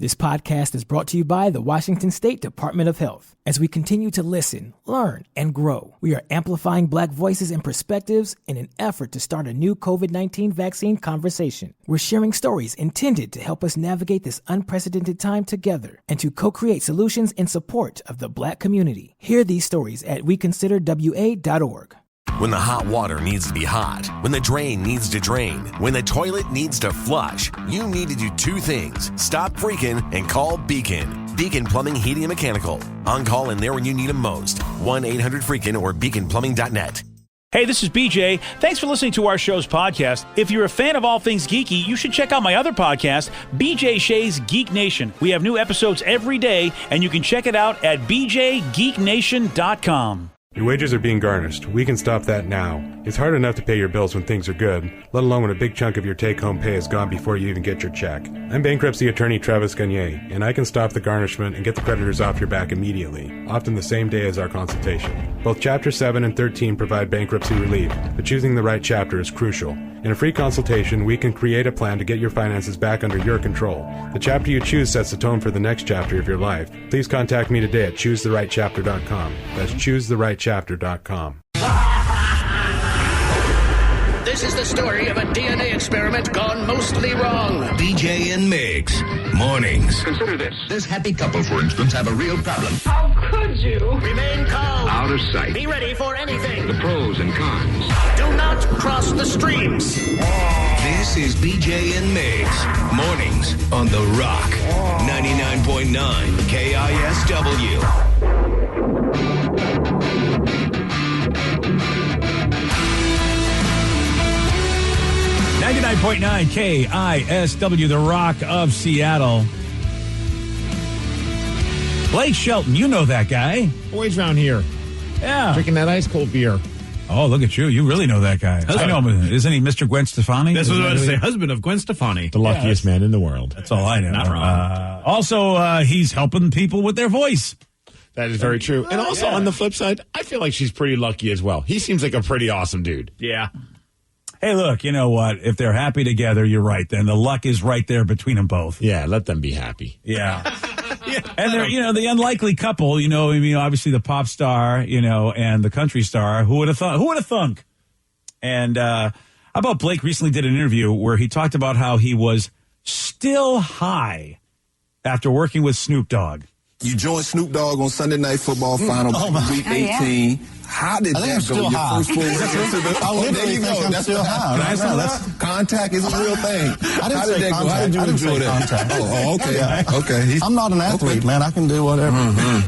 This podcast is brought to you by the Washington State Department of Health. As we continue to listen, learn, and grow, we are amplifying Black voices and perspectives in an effort to start a new COVID-19 vaccine conversation. We're sharing stories intended to help us navigate this unprecedented time together and to co-create solutions in support of the Black community. Hear these stories at weconsiderwa.org. When the hot water needs to be hot, when the drain needs to drain, when the toilet needs to flush, you need to do two things. Stop freaking and call Beacon. Beacon Plumbing, Heating, and Mechanical. On call and there when you need them most. 1-800-FREAKIN or beaconplumbing.net. Hey, this is BJ. Thanks for listening to our show's podcast. If you're a fan of all things geeky, you should check out my other podcast, BJ Shea's Geek Nation. We have new episodes every day, and you can check it out at bjgeeknation.com. Your wages are being garnished. We can stop that now. It's hard enough to pay your bills when things are good, let alone when a big chunk of your take-home pay is gone before you even get your check. I'm bankruptcy attorney Travis Gagne, and I can stop the garnishment and get the creditors off your back immediately, often the same day as our consultation. Both Chapter 7 and 13 provide bankruptcy relief, but choosing the right chapter is crucial. In a free consultation, we can create a plan to get your finances back under your control. The chapter you choose sets the tone for the next chapter of your life. Please contact me today at choosetherightchapter.com. That's choosetherightchapter.com. This is the story of a DNA experiment gone mostly wrong. BJ and Migs. Mornings. Consider this. This happy couple, for instance, have a real problem. How could you? Remain calm. Out of sight. Be ready for anything. The pros and cons. Do not cross the streams. This is BJ and Migs. Mornings on The Rock. 99.9 KISW. 99.9 KISW, the Rock of Seattle. Blake Shelton, you know that guy. Always around here. Yeah. Drinking that ice cold beer. Oh, look at you. You really know that guy. I know him. Isn't he Mr. Gwen Stefani? That's what I was going to say. Husband of Gwen Stefani. The luckiest man in the world. That's all I know. Not wrong. Also, he's helping people with their voice. That is very true. And also, on the flip side, I feel like she's pretty lucky as well. He seems like a pretty awesome dude. Yeah. Hey, look, you know what? If they're happy together, you're right. Then the luck is right there between them both. Yeah, let them be happy. Yeah. And they're, the unlikely couple, obviously the pop star, and the country star. Who would have thought? Who would have thunk? And how about Blake recently did an interview where he talked about how he was still high after working with Snoop Dogg. You joined Snoop Dogg on Sunday Night Football Final week 18. How did that go? Your first full week into the... Oh, there you go. That's still high. That's contact is a real thing. I didn't say contact. How did you enjoy that? Oh, okay. Yeah. Okay. I'm not an athlete, man. I can do whatever. Mm-hmm.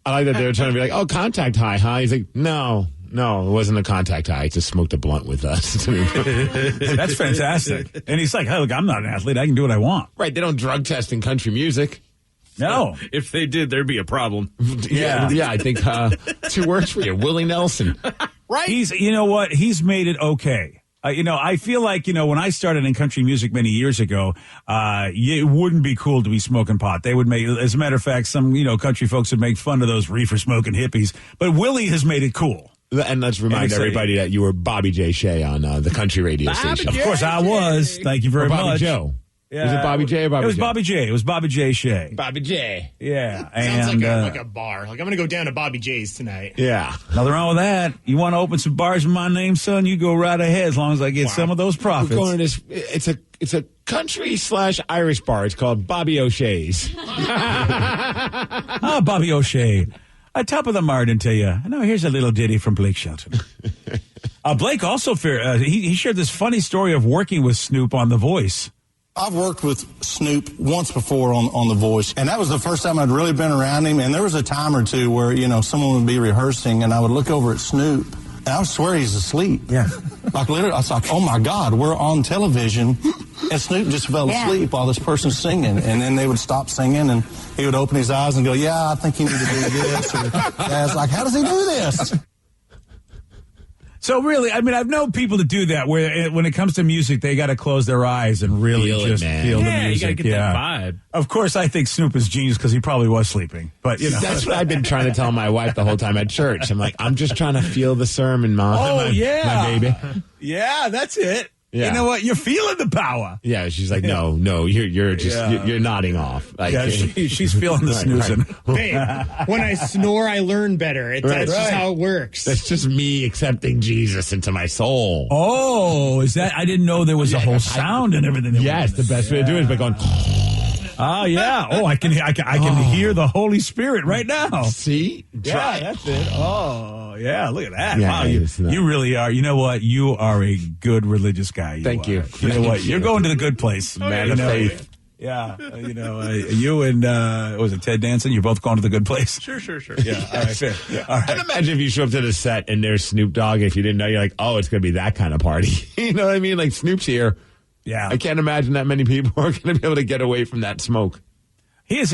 I like that they were trying to be like, oh, contact high, huh? He's like, no, it wasn't a contact high. He just smoked a blunt with us. That's fantastic. And he's like, hey, look, I'm not an athlete. I can do what I want. Right. They don't drug test in country music. No. If they did, there'd be a problem. Yeah, I think 2 words for you. Willie Nelson. Right. You know what? He's made it okay. I feel like, when I started in country music many years ago, it wouldn't be cool to be smoking pot. They would make, as a matter of fact, some, country folks would make fun of those reefer smoking hippies. But Willie has made it cool. And let's remind everybody that you were Bobby J. Shea on the country radio station. Of course I was. Thank you very much. Bobby Joe. Yeah. Was it Bobby J or Bobby J? It was Bobby J. It was Bobby J. Shea. Bobby J. Yeah. Sounds like a bar. Like, I'm going to go down to Bobby J's tonight. Yeah. Nothing wrong with that. You want to open some bars in my name, son? You go right ahead as long as I get some of those profits. We're going to this. It's a country/Irish bar. It's called Bobby O'Shea's. Bobby O'Shea. Top of the Martin to you. No, here's a little ditty from Blake Shelton. Blake also, he shared this funny story of working with Snoop on The Voice. I've worked with Snoop once before on The Voice, and that was the first time I'd really been around him. And there was a time or two where, someone would be rehearsing, and I would look over at Snoop, and I would swear he's asleep. Yeah. Like, literally, I was like, oh, my God, we're on television. And Snoop just fell asleep while this person's singing. And then they would stop singing, and he would open his eyes and go, yeah, I think you need to do this. Or, I was like, how does he do this? So really, I've known people to do that where when it comes to music, they got to close their eyes and really feel the music. You got to get that vibe. Of course, I think Snoop is genius because he probably was sleeping. But that's what I've been trying to tell my wife the whole time at church. I'm like, I'm just trying to feel the sermon, Mom. Oh, my baby. Yeah, that's it. Yeah. You know what? You're feeling the power. Yeah, she's like, no, you're just you're nodding off. Like, yeah, she's feeling the snoozing. Babe, when I snore, I learn better. That's just how it works. That's just me accepting Jesus into my soul. Oh, is that? I didn't know there was a whole sound and everything. Yes, the best way to do it is by going. Oh yeah. Oh, I can hear the Holy Spirit right now. See? Yeah, that's it. Oh yeah, look at that. Yeah, wow, you really are. You know what? You are a good religious guy. Thank you. You know what? You're going to the good place, man of faith. Yeah, you and was it Ted Danson? You're both going to the good place. Sure. Yeah, all right, fair. Yeah, all right. And imagine if you show up to the set and there's Snoop Dogg. If you didn't know, you're like, oh, it's going to be that kind of party. You know what I mean? Like Snoop's here. Yeah, I can't imagine that many people are going to be able to get away from that smoke. He is,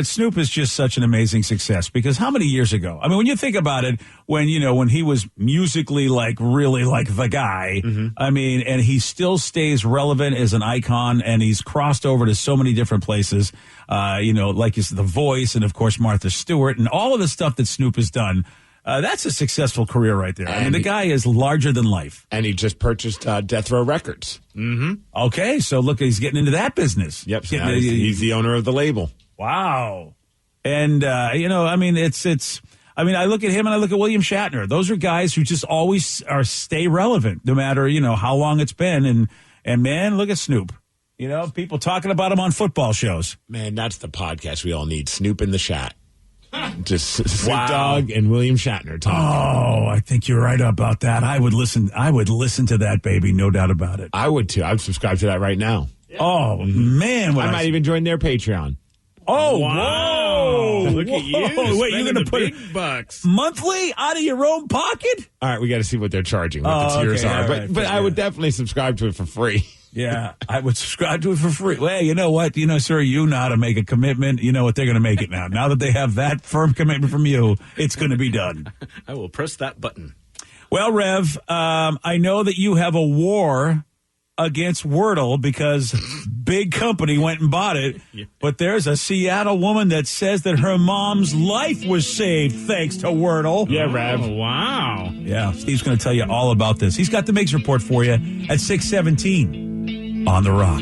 Snoop is just such an amazing success because how many years ago? I mean, when you think about it, when he was musically really like the guy, I mean, and he still stays relevant as an icon and he's crossed over to so many different places, like The Voice and of course Martha Stewart and all of the stuff that Snoop has done. That's a successful career right there. I mean, the guy is larger than life. And he just purchased Death Row Records. Mm-hmm. Okay, so look, he's getting into that business. Yep, so he's the owner of the label. Wow. And, I mean, I look at him and I look at William Shatner. Those are guys who just always stay relevant, no matter, how long it's been. And man, look at Snoop. People talking about him on football shows. Man, that's the podcast we all need. Snoop in the Shat. Just Snoop Dogg and William Shatner talking. Oh, I think you're right about that. I would listen to that, baby. No doubt about it. I would too. I would subscribe to that right now. Yeah. Oh, man. I might even join their Patreon. Oh, wow. Whoa. Look at you. Wait, you're going to put big bucks monthly out of your own pocket? All right, we got to see what they're charging, what the tiers are. Right, but I would definitely subscribe to it for free. Yeah, I would subscribe to it for free. Well, you know what? Sir, you know how to make a commitment. You know what? They're going to make it now. Now that they have that firm commitment from you, it's going to be done. I will press that button. Well, Rev, I know that you have a war against Wordle because big company went and bought it. Yeah. But there's a Seattle woman that says that her mom's life was saved thanks to Wordle. Yeah, Rev. Oh, wow. Yeah, Steve's going to tell you all about this. He's got the Migs Report for you at 6:17 on The Rock.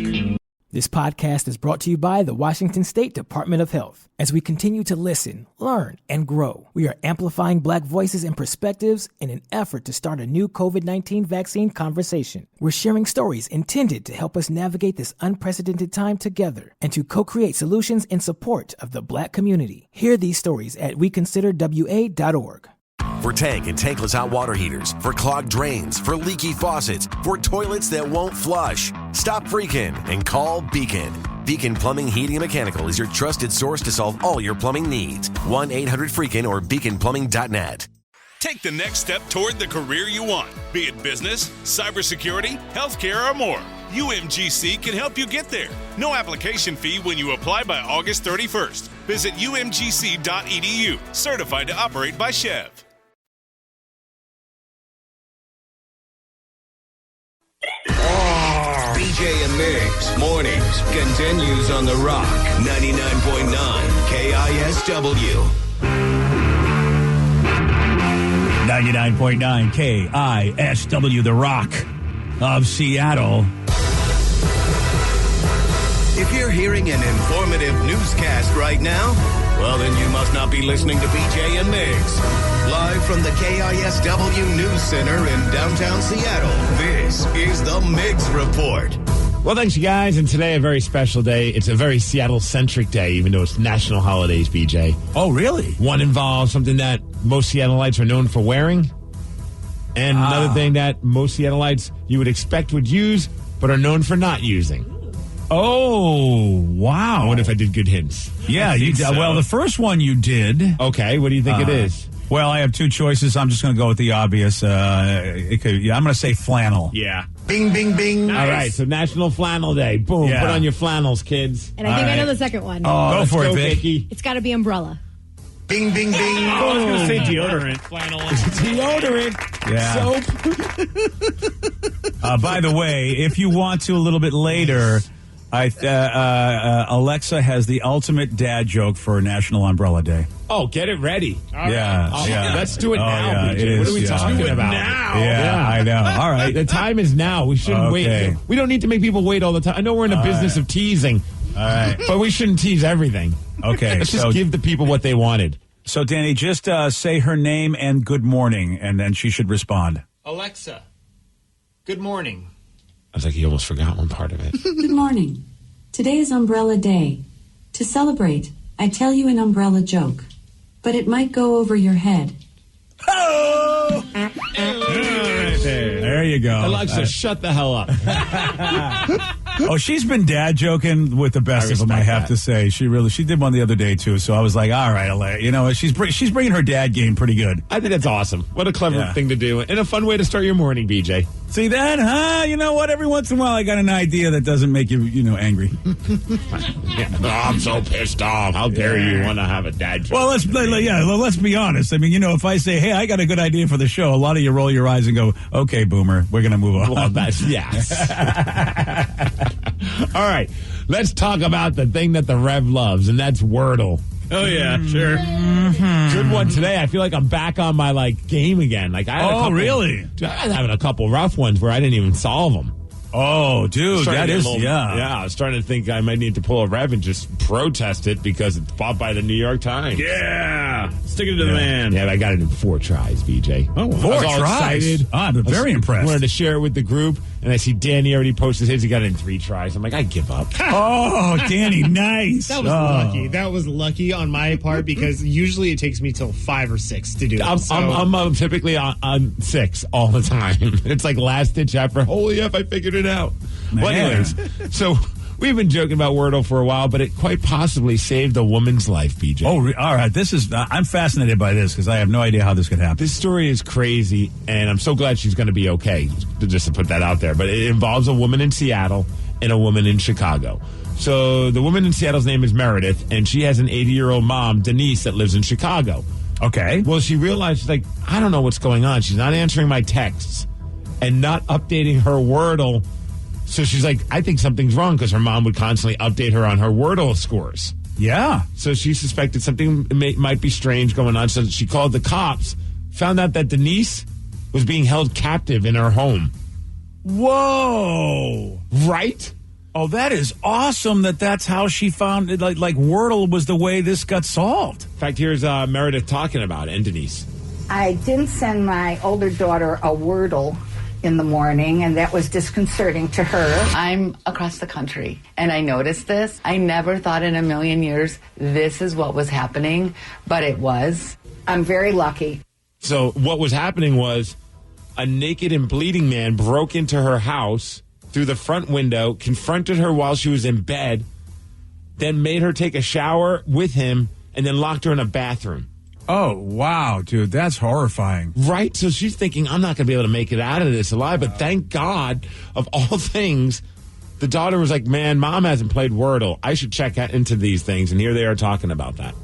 This podcast is brought to you by the Washington State Department of Health. As we continue to listen, learn, and grow, we are amplifying Black voices and perspectives in an effort to start a new COVID-19 vaccine conversation. We're sharing stories intended to help us navigate this unprecedented time together and to co-create solutions in support of the Black community. Hear these stories at weconsiderwa.org. For tank and tankless hot water heaters, for clogged drains, for leaky faucets, for toilets that won't flush. Stop freaking and call Beacon. Beacon Plumbing, Heating, and Mechanical is your trusted source to solve all your plumbing needs. 1-800-FREAKIN or beaconplumbing.net. Take the next step toward the career you want, be it business, cybersecurity, healthcare, or more. UMGC can help you get there. No application fee when you apply by August 31st. Visit umgc.edu, certified to operate by Chev. BJ and Migs, mornings, continues on The Rock, 99.9 KISW. 99.9 KISW, The Rock of Seattle. If you're hearing an informative newscast right now, well, then you must not be listening to BJ and Migs. Live from the KISW News Center in downtown Seattle, this is the Migs Report. Well, thanks, you guys. And today, a very special day. It's a very Seattle-centric day, even though it's national holidays, BJ. Oh, really? One involves something that most Seattleites are known for wearing. And another thing that most Seattleites you would expect would use, but are known for not using. Oh, wow. I wonder if I did good hints. Yeah, you did. So. Well, the first one you did. Okay, what do you think it is? Well, I have two choices. I'm just going to go with the obvious. I'm going to say flannel. Yeah. Bing, bing, bing. Nice. All right, so National Flannel Day. Boom, Put on your flannels, kids. And I think I know the second one. Oh, go for it, Vicky. It's got to be umbrella. Bing, bing, bing. I was going to say deodorant. Flannel. Deodorant. Yeah. Soap. By the way, if you want to a little bit later, Alexa has the ultimate dad joke for National Umbrella Day. Oh, get it ready. Yeah. Let's do it now, it BJ. is, What are we talking about? now. Yeah, I know. All right. The time is now. We shouldn't wait. We don't need to make people wait all the time. I know we're in the business of teasing. All right. But we shouldn't tease everything. Okay. Let's just give the people what they wanted. So, Danny, just say her name and good morning, and then she should respond. Alexa, good morning. I was like, he almost forgot one part of it. Good morning. Today is Umbrella Day. To celebrate, I tell you an umbrella joke, but it might go over your head. Oh! There you go. Alexa, shut the hell up. Oh, she's been dad joking with the best of them, I have to say. She did one the other day, too. So I was like, all right, Alexa. You know, she's bringing her dad game pretty good. I think that's awesome. What a clever thing to do. And a fun way to start your morning, BJ. See that, huh? You know what? Every once in a while, I got an idea that doesn't make you, angry. I'm so pissed off. How dare you want to have a dad joke? Well, let's be honest. I mean, if I say, hey, I got a good idea for the show, a lot of you roll your eyes and go, okay, boomer, we're going to move on. Well, yes. All right. Let's talk about the thing that the Rev loves, and that's Wordle. Oh, yeah, sure. Mm-hmm. Good one today. I feel like I'm back on my, game again. I had really? I was having a couple rough ones where I didn't even solve them. Oh, dude, that is, Yeah, I was starting to think I might need to pull a Rev and just protest it because it's bought by the New York Times. Yeah. Stick it to the man. Yeah, I got it in 4 tries, BJ. Oh, 4 tries? Excited. I'm very impressed. I wanted to share it with the group, and I see Danny already posted his. He got it in 3 tries. I'm like, I give up. Oh, Danny, nice. That was lucky. That was lucky on my part because usually it takes me till 5 or 6 to do it. I'm typically on 6 all the time. It's like last-ditch effort. Holy F, I figured it out. Man. Well, anyways, so we've been joking about Wordle for a while, but it quite possibly saved a woman's life, BJ. Oh, all right. This is, I'm fascinated by this because I have no idea how this could happen. This story is crazy, and I'm so glad she's going to be okay, just to put that out there. But it involves a woman in Seattle and a woman in Chicago. So the woman in Seattle's name is Meredith, and she has an 80-year-old mom, Denise, that lives in Chicago. Okay. Well, she realized, I don't know what's going on. She's not answering my texts and not updating her Wordle. So she's like, I think something's wrong because her mom would constantly update her on her Wordle scores. Yeah. So she suspected something might be strange going on. So she called the cops, found out that Denise was being held captive in her home. Whoa. Right? Oh, that is awesome that's how she found it. Like Wordle was the way this got solved. In fact, here's Meredith talking about it, and Denise. I didn't send my older daughter a Wordle in the morning, and that was disconcerting to her. I'm across the country, and I noticed this. I never thought in a million years this is what was happening, but it was. I'm very lucky. So what was happening was a naked and bleeding man broke into her house through the front window, confronted her while she was in bed, then made her take a shower with him, and then locked her in a bathroom. Oh, wow, dude, that's horrifying. Right? So she's thinking, I'm not going to be able to make it out of this alive. But thank God, of all things, the daughter was like, man, mom hasn't played Wordle. I should check into these things. And here they are talking about that.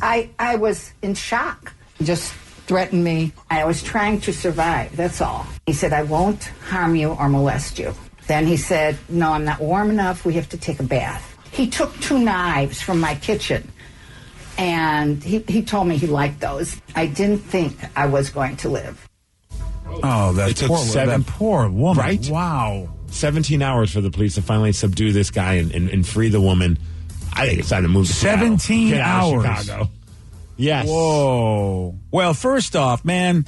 I was in shock. He just threatened me. I was trying to survive. That's all. He said, I won't harm you or molest you. Then he said, no, I'm not warm enough. We have to take a bath. He took 2 knives from my kitchen. And he told me he liked those. I didn't think I was going to live. Oh, that poor woman. Right? Wow. 17 hours for the police to finally subdue this guy and free the woman. I think it's time to move to 17 hours. Chicago. Yes. Whoa. Well, first off, man,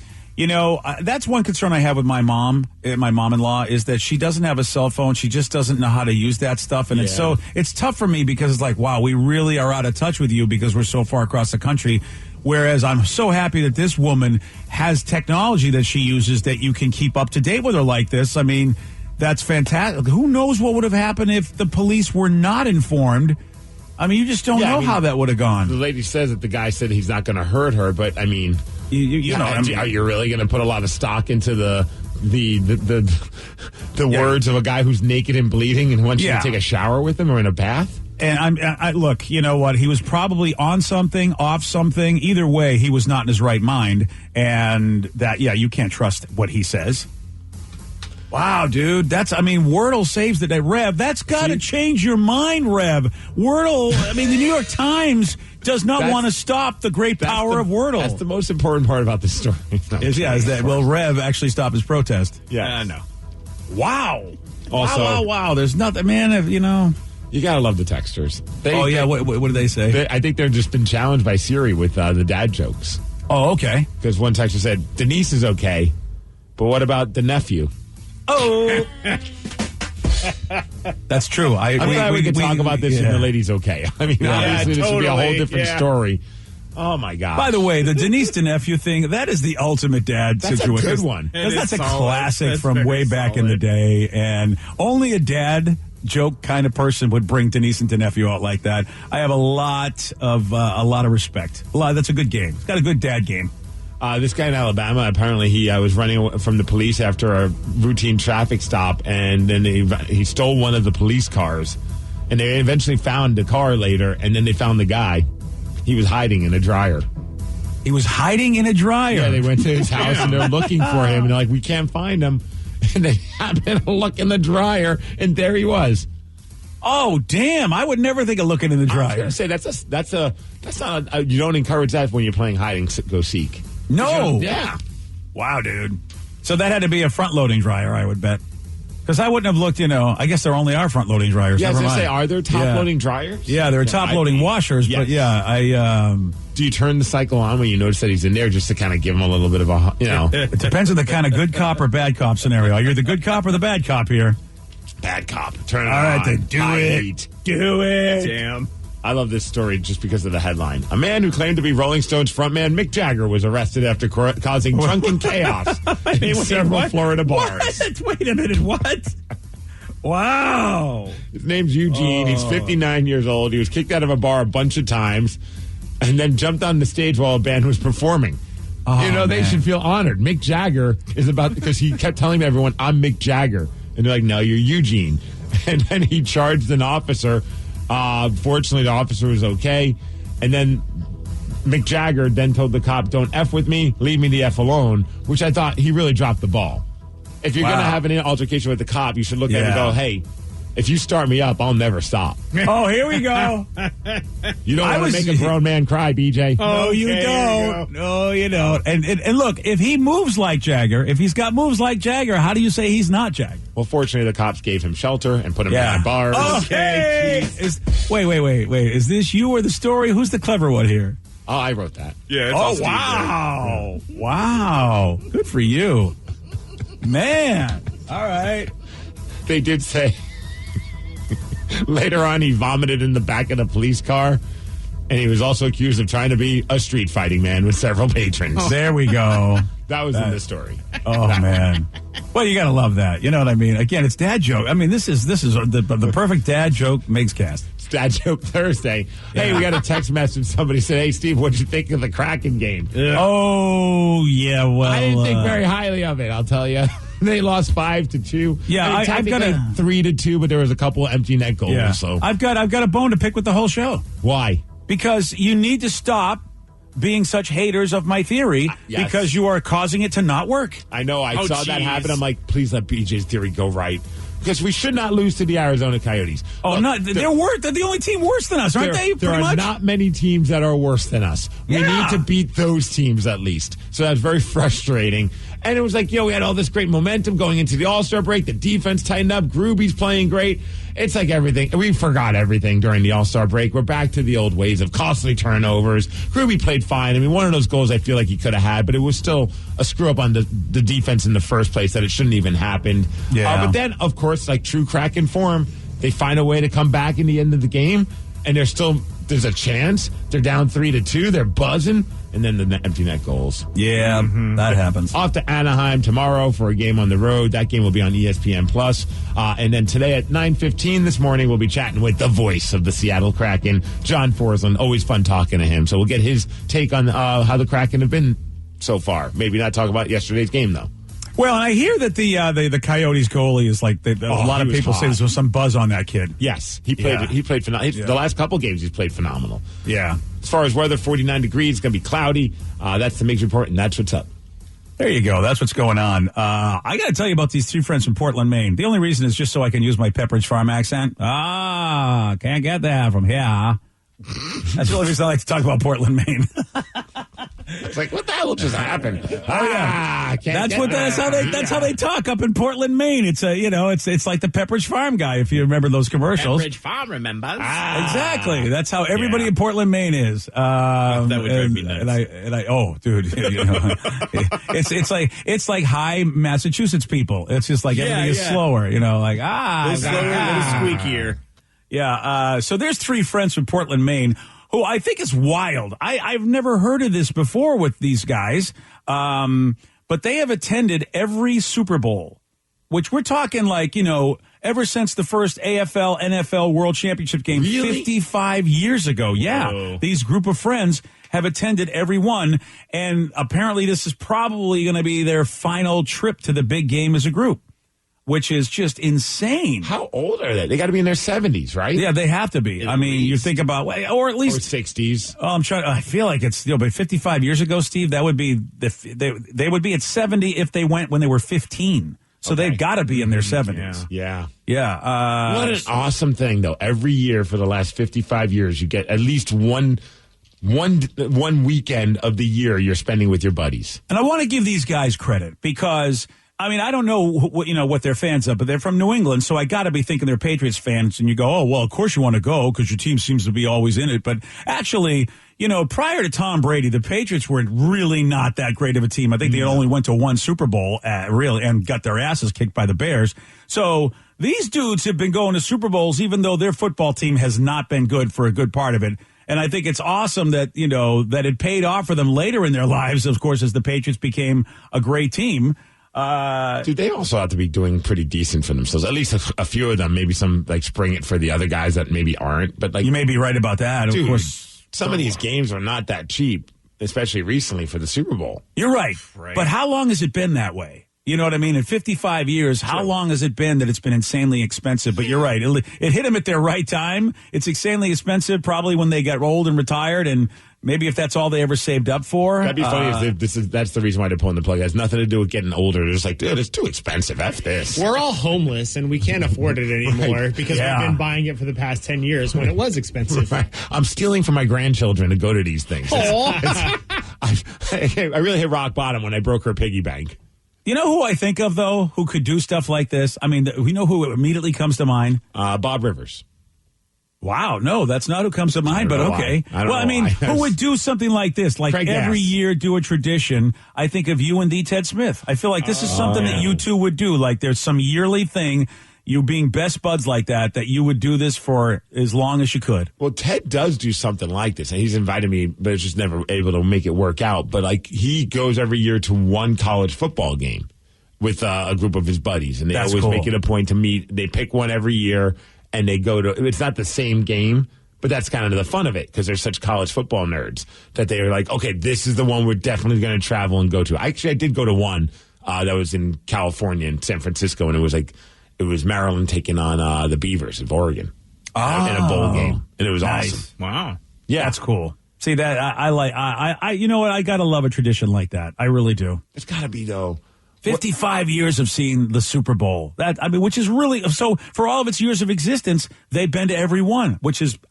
that's one concern I have with my mom-in-law, is that she doesn't have a cell phone. She just doesn't know how to use that stuff. And it's tough for me because it's like, wow, we really are out of touch with you because we're so far across the country. Whereas I'm so happy that this woman has technology that she uses that you can keep up to date with her like this. I mean, that's fantastic. Who knows what would have happened if the police were not informed? I mean, you just don't know how that would have gone. The lady says that the guy said he's not going to hurt her, but I mean, are you really going to put a lot of stock into the words of a guy who's naked and bleeding and wants you to take a shower with him or in a bath? And I look, you know what? He was probably on something, off something. Either way, he was not in his right mind. And that, you can't trust what he says. Wow, dude. Wordle saves the day. Rev, that's got to change your mind, Rev. Wordle, the New York Times does not want to stop the great power of Wordle. That's the most important part about this story. Is that will Rev actually stop his protest? Yeah. No. Wow. Also, wow. There's nothing, man, You got to love the texters. What do they say? I think they've just been challenged by Siri with the dad jokes. Oh, okay. Because one texter said, Denise is okay, but what about the nephew? Oh. That's true. I'm glad we could talk about this and the lady's okay. Obviously this would be a whole different story. Oh, my God. By the way, the Denise to nephew thing, that is the ultimate dad situation. That's a good one. That's a classic from way back in the day, and only a dad joke kind of person would bring Denise and to nephew out like that. I have a lot of respect. That's a good game. It's got a good dad game. This guy in Alabama, apparently he was running from the police after a routine traffic stop, and then he stole one of the police cars. And they eventually found the car later, and then they found the guy. He was hiding in a dryer. He was hiding in a dryer? Yeah, they went to his house, and they're looking for him. And they're like, we can't find him. And they happened to look in the dryer, and there he was. Oh, damn. I would never think of looking in the dryer. I was going to say, that's not you don't encourage that when you're playing hide and go seek. No. Yeah. Wow, dude. So that had to be a front-loading dryer, I would bet. Because I wouldn't have looked, I guess there only are front-loading dryers. Yeah, I was going going to say, are there top-loading dryers? Yeah, there are top-loading washers, yes. but yeah, do you turn the cycle on when you notice that he's in there just to kind of give him a little bit of a, It depends on the kind of good cop or bad cop scenario. You're the good cop or the bad cop here? Bad cop. Turn it on. All right, then do it. Heat. Do it. Damn. I love this story just because of the headline. A man who claimed to be Rolling Stones frontman Mick Jagger was arrested after causing drunken chaos in several Florida bars. What? Wait a minute, what? Wow. His name's Eugene. He's 59 years old. He was kicked out of a bar a bunch of times and then jumped on the stage while a band was performing. They should feel honored. Mick Jagger is because he kept telling everyone, I'm Mick Jagger. And they're like, no, you're Eugene. And then he charged an officer. Fortunately, the officer was okay. And then Mick Jagger then told the cop, don't F with me, leave me the F alone, which I thought he really dropped the ball. If you're going to have an altercation with the cop, you should look at him and go, hey, if you start me up, I'll never stop. Oh, here we go. You don't want to make a grown man cry, BJ. Oh, you don't. No, you don't. And look, if he moves like Jagger, if he's got moves like Jagger, how do you say he's not Jagger? Well, fortunately, the cops gave him shelter and put him behind bars. Okay. Wait. Is this you or the story? Who's the clever one here? Oh, I wrote that. Yeah. It's wow. Wow. Good for you. Man. All right. They did say later on he vomited in the back of the police car, and he was also accused of trying to be a street fighting man with several patrons. There we go. That was in the story. Oh, man. Well, you got to love that. You know what I mean? Again, it's dad joke. I mean, this is the perfect dad joke makes cast. It's Dad Joke Thursday. Hey, we got a text message. Somebody said, hey, Steve, what'd you think of the Kraken game? Oh, yeah, well. I didn't think very highly of it, I'll tell you. They lost 5-2. Yeah, I've got 3-2, but there was a couple of empty net goals. Yeah. So I've got a bone to pick with the whole show. Why? Because you need to stop being such haters of my theory because you are causing it to not work. I know. I saw that happen. I'm like, please let BJ's theory go right. Because we should not lose to the Arizona Coyotes. Oh, look, they're worse. They're the only team worse than us, aren't they? There are not many teams that are worse than us. We need to beat those teams at least. So that's very frustrating. And it was like, we had all this great momentum going into the All-Star break. The defense tightened up. Gruby's playing great. It's like everything. We forgot everything during the All-Star break. We're back to the old ways of costly turnovers. Gruby played fine. I mean, one of those goals I feel like he could have had, but it was still a screw-up on the defense in the first place that it shouldn't even happened. Yeah. But then, of course, like true Kraken form, they find a way to come back in the end of the game, and there's a chance. They're down 3-2. They're buzzing. And then the empty net goals. Yeah, that happens. Off to Anaheim tomorrow for a game on the road. That game will be on ESPN+. And then today at 9:15 this morning, we'll be chatting with the voice of the Seattle Kraken, John Forsland. Always fun talking to him. So we'll get his take on how the Kraken have been so far. Maybe not talk about yesterday's game, though. Well, and I hear that the Coyotes goalie is like a lot of people say there's some buzz on that kid. Yes, he played phenomenal. The last couple games he's played phenomenal. Yeah. As far as weather, 49 degrees, it's going to be cloudy. That's the Migs report, and that's what's up. There you go. That's what's going on. I got to tell you about these three friends from Portland, Maine. The only reason is just so I can use my Pepperidge Farm accent. Can't get that from here. That's the only reason I like to talk about Portland, Maine. It's like, what the hell just happened? That's how they talk up in Portland, Maine. It's it's like the Pepperidge Farm guy, if you remember those commercials. Pepperidge Farm remembers. Exactly. That's how everybody in Portland, Maine is. That would drive me nuts. Dude, it's like high Massachusetts people. It's just like everything is slower. Like slower, squeakier. Yeah. So there's three friends from Portland, Maine, who I think is wild. I've never heard of this before with these guys. But they have attended every Super Bowl, which we're talking like, ever since the first AFL, NFL World Championship game 55 years ago. Yeah. Whoa. These group of friends have attended every one. And apparently this is probably going to be their final trip to the big game as a group, which is just insane. How old are they? They got to be in their 70s, right? Yeah, they have to be. I mean, you think about, or at least 60s. I feel like it's but 55 years ago, Steve. That would be they would be at 70 if they went when they were 15. So they've got to be in their 70s. Yeah. What an awesome thing, though. Every year for the last 55 years, you get at least one weekend of the year you're spending with your buddies. And I want to give these guys credit because, I mean, I don't know what they're fans of, but they're from New England, so I got to be thinking they're Patriots fans. And you go, oh, well, of course you want to go because your team seems to be always in it. But actually, prior to Tom Brady, the Patriots were really not that great of a team. I think they only went to one Super Bowl, really, and got their asses kicked by the Bears. So these dudes have been going to Super Bowls, even though their football team has not been good for a good part of it. And I think it's awesome that, that it paid off for them later in their lives, of course, as the Patriots became a great team. Dude, they also have to be doing pretty decent for themselves. At least a few of them, maybe some spring it for the other guys that maybe aren't. But you may be right about that. Dude, of course, some of these games are not that cheap, especially recently for the Super Bowl. You're right. But how long has it been that way? You know what I mean? In 55 years, how long has it been that it's been insanely expensive? But you're right. It hit them at their right time. It's insanely expensive probably when they got old and retired, and maybe if that's all they ever saved up for. That'd be funny if that's the reason why they're pulling the plug. It has nothing to do with getting older. They're just like, dude, it's too expensive. F this. We're all homeless, and we can't afford it anymore because we've been buying it for the past 10 years when it was expensive. Right. I'm stealing from my grandchildren to go to these things. I really hit rock bottom when I broke her piggy bank. You know who I think of, though, who could do stuff like this? I mean, we know who immediately comes to mind. Bob Rivers. Wow, no, that's not who comes to mind, but okay. Who would do something like this? Like Craig every Gass. year do a tradition. I think of you and the Ted Smith. I feel like this is something that you two would do. Like there's some yearly thing, you being best buds like that you would do this for as long as you could. Well, Ted does do something like this, and he's invited me, but it's just never able to make it work out. But he goes every year to one college football game with a group of his buddies, and they always make it a point to meet. They pick one every year, and they go to. It's not the same game, but that's kind of the fun of it because they're such college football nerds that they are like, okay, this is the one we're definitely going to travel and go to. I did go to one that was in California, in San Francisco, and it was Maryland taking on the Beavers of Oregon in a bowl game, and it was awesome. Wow, yeah, that's cool. See that I like. You know what? I gotta love a tradition like that. I really do. It's gotta be though. 55 years of seeing the Super Bowl. Which is really so. For all of its years of existence, they've been to every one.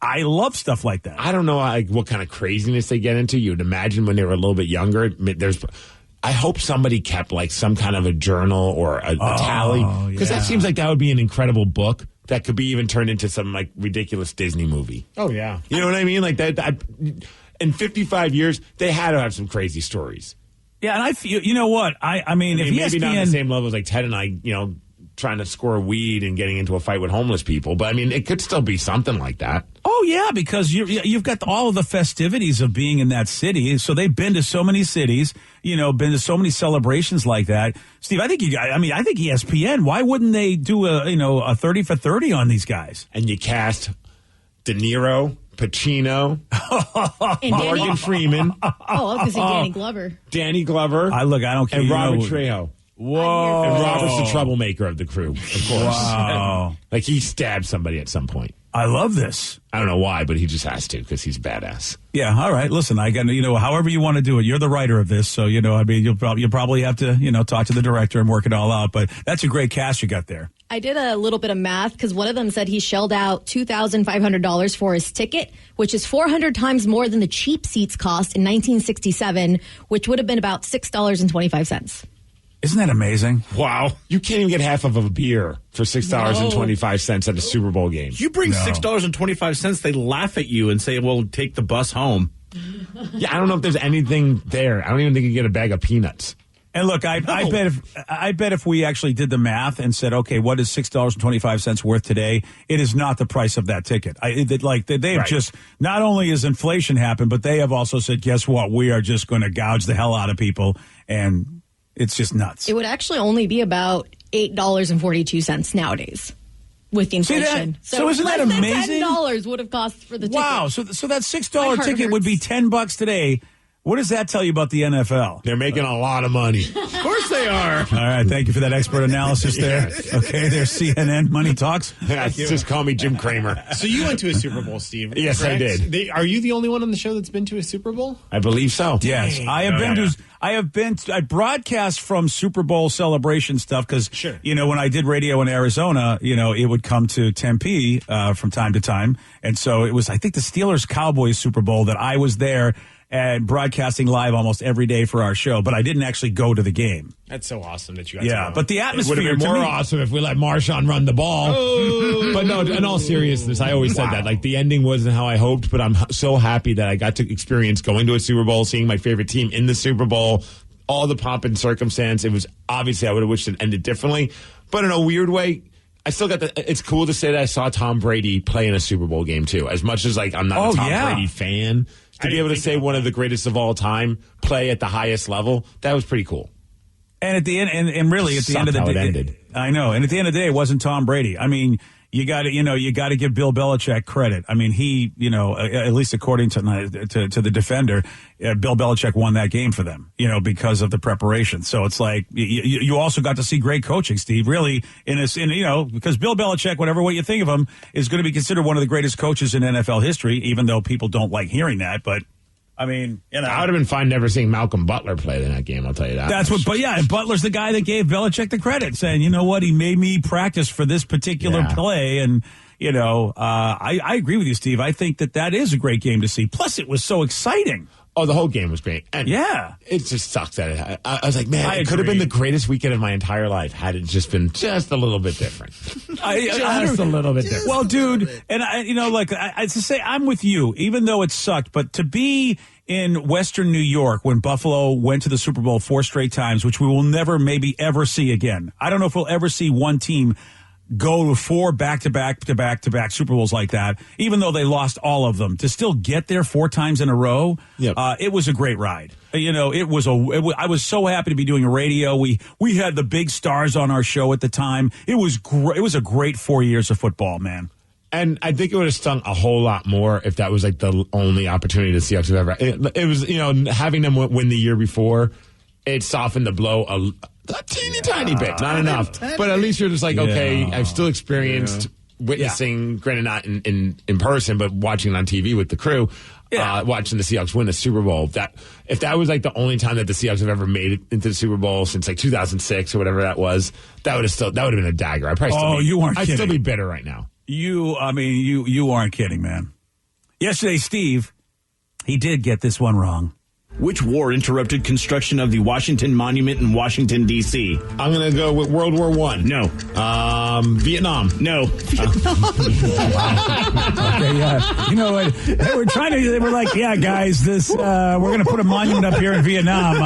I love stuff like that. I don't know what kind of craziness they get into. You'd imagine when they were a little bit younger. I hope somebody kept some kind of a journal or a tally, because that seems like that would be an incredible book that could be even turned into some ridiculous Disney movie. Oh yeah, you know what I mean? Like that. In 55 years, they had to have some crazy stories. Yeah, and I feel, you know what? I mean, if maybe ESPN, not on the same level as Ted and I, trying to score weed and getting into a fight with homeless people, but I mean, it could still be something like that. Oh yeah, because you've got all of the festivities of being in that city. So they've been to so many cities, been to so many celebrations like that. Steve, I think ESPN. Why wouldn't they do a 30 for 30 on these guys? And you cast De Niro, Pacino, Morgan Freeman. Oh, I was going to say Danny Glover. Danny Glover. I don't care. And Robert Trejo. Whoa. And Robert's the troublemaker of the crew, of course. Wow. Like he stabbed somebody at some point. I love this. I don't know why, but he just has to because he's badass. Yeah, all right. Listen, I got however you want to do it. You're the writer of this, so you'll probably have to talk to the director and work it all out. But that's a great cast you got there. I did a little bit of math because one of them said he shelled out $2,500 for his ticket, which is 400 times more than the cheap seats cost in 1967, which would have been about $6.25. Isn't that amazing? Wow. You can't even get half of a beer for $6.25 at a Super Bowl game. You bring $6.25, they laugh at you and say, well, take the bus home. Yeah, I don't know if there's anything there. I don't even think you get a bag of peanuts. And look, I bet if we actually did the math and said, okay, what is $6.25 worth today? It is not the price of that ticket. They have just, not only has inflation happened, but they have also said, guess what? We are just going to gouge the hell out of people, and it's just nuts. It would actually only be about $8.42 nowadays with the inflation. So isn't that amazing? $10 would have cost for the ticket. Wow. So that $6 ticket would be $10 today. What does that tell you about the NFL? They're making a lot of money. Of course they are. All right. Thank you for that expert analysis there. Yes. Okay. There's CNN Money Talks. Just call me Jim Kramer. So you went to a Super Bowl, Steve. Yes, correct? I did. Are you the only one on the show that's been to a Super Bowl? I believe so. Yes. I broadcast from Super Bowl celebration stuff because, when I did radio in Arizona, it would come to Tempe from time to time. And so it was, I think, the Steelers-Cowboys Super Bowl that I was there and broadcasting live almost every day for our show, but I didn't actually go to the game. That's so awesome that you got to go. But the atmosphere would have been more awesome if we let Marshawn run the ball. Oh. But no, in all seriousness, I always said that. Like, the ending wasn't how I hoped, but I'm so happy that I got to experience going to a Super Bowl, seeing my favorite team in the Super Bowl, all the pomp and circumstance. It was obviously, I would have wished it ended differently, but in a weird way, I still got it's cool to say that I saw Tom Brady play in a Super Bowl game too. As much as I'm not a Tom Brady fan, to be able to say one of the greatest of all time play at the highest level, that was pretty cool. And at the end, and really at the end of the day, it ended. I know. And at the end of the day, it wasn't Tom Brady. I mean, you got to give Bill Belichick credit. I mean, he, at least according to the Defender, Bill Belichick won that game for them, because of the preparation. So it's like you also got to see great coaching, Steve. Really, because Bill Belichick, whatever way you think of him, is going to be considered one of the greatest coaches in NFL history. Even though people don't like hearing that, but. I mean, I would have been fine never seeing Malcolm Butler play in that game, I'll tell you that. And Butler's the guy that gave Belichick the credit, saying, you know what, he made me practice for this particular play. And, I agree with you, Steve. I think that is a great game to see. Plus, it was so exciting. Oh, the whole game was great. And it just sucks that I was like, man, it could have been the greatest weekend of my entire life had it just been just a little bit different. Just a little bit different. Well, dude, and I to say I'm with you, even though it sucked, but to be in Western New York when Buffalo went to the Super Bowl 4 straight times, which we will never maybe ever see again. I don't know if we'll ever see one team go to 4 back-to-back Super Bowls like that, even though they lost all of them, to still get there 4 times in a row. It was a great ride. I was so happy to be doing a radio. We had the big stars on our show at the time. It was great. It was a great 4 years of football, man. And I think it would have stung a whole lot more if that was like the only opportunity the Seahawks have ever. It was, having them win the year before, it softened the blow a teeny tiny bit, not enough. But at least you're just like, okay, I've still experienced witnessing, granted not in person, but watching it on TV with the crew, watching the Seahawks win the Super Bowl. If that was like the only time that the Seahawks have ever made it into the Super Bowl since like 2006 or whatever that was, that would have been a dagger. I'd still be bitter right now. You aren't kidding, man. Yesterday, Steve, he did get this one wrong. Which war interrupted construction of the Washington Monument in Washington, D.C.? I'm going to go with World War I. No. Vietnam. No. Okay, yeah. You know what? They were like, yeah, guys, we're going to put a monument up here in Vietnam.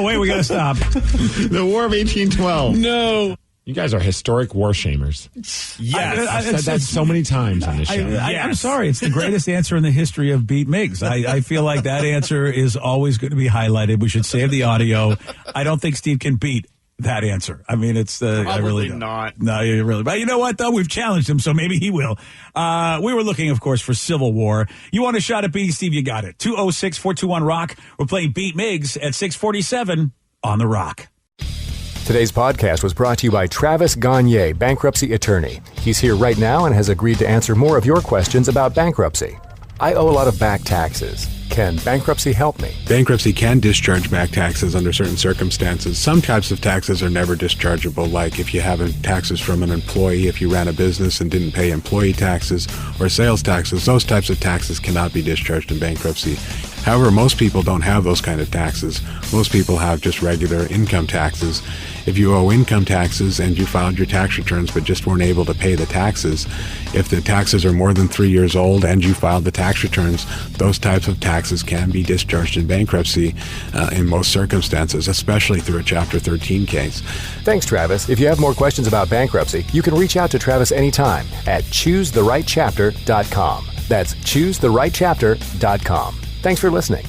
Wait, we got to stop. The War of 1812. No. You guys are historic war shamers. Yes. I've said that so many times on this show. I'm sorry. It's the greatest answer in the history of Beat Miggs. I feel like that answer is always going to be highlighted. We should save the audio. I don't think Steve can beat that answer. I mean, it's I really don't. Not. No, you really. But you know what, though? We've challenged him, so maybe he will. We were looking, of course, for Civil War. You want a shot at beating Steve? You got it. 206-421-ROCK. We're playing Beat Miggs at 647 on The Rock. Today's podcast was brought to you by Travis Gagne, bankruptcy attorney. He's here right now and has agreed to answer more of your questions about bankruptcy. I owe a lot of back taxes. Can bankruptcy help me? Bankruptcy can discharge back taxes under certain circumstances. Some types of taxes are never dischargeable, like if you have taxes from an employee, if you ran a business and didn't pay employee taxes or sales taxes. Those types of taxes cannot be discharged in bankruptcy. However, most people don't have those kind of taxes. Most people have just regular income taxes. If you owe income taxes and you filed your tax returns but just weren't able to pay the taxes, if the taxes are more than 3 years old and you filed the tax returns, those types of taxes can be discharged in bankruptcy in most circumstances, especially through a Chapter 13 case. Thanks, Travis. If you have more questions about bankruptcy, you can reach out to Travis anytime at ChooseTheRightChapter.com. That's ChooseTheRightChapter.com. Thanks for listening.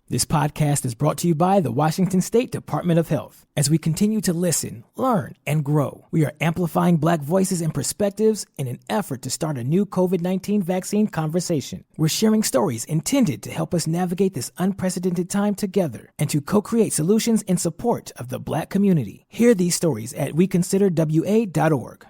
This podcast is brought to you by the Washington State Department of Health. As we continue to listen, learn, and grow, we are amplifying Black voices and perspectives in an effort to start a new COVID-19 vaccine conversation. We're sharing stories intended to help us navigate this unprecedented time together and to co-create solutions in support of the Black community. Hear these stories at WeConsiderWA.org.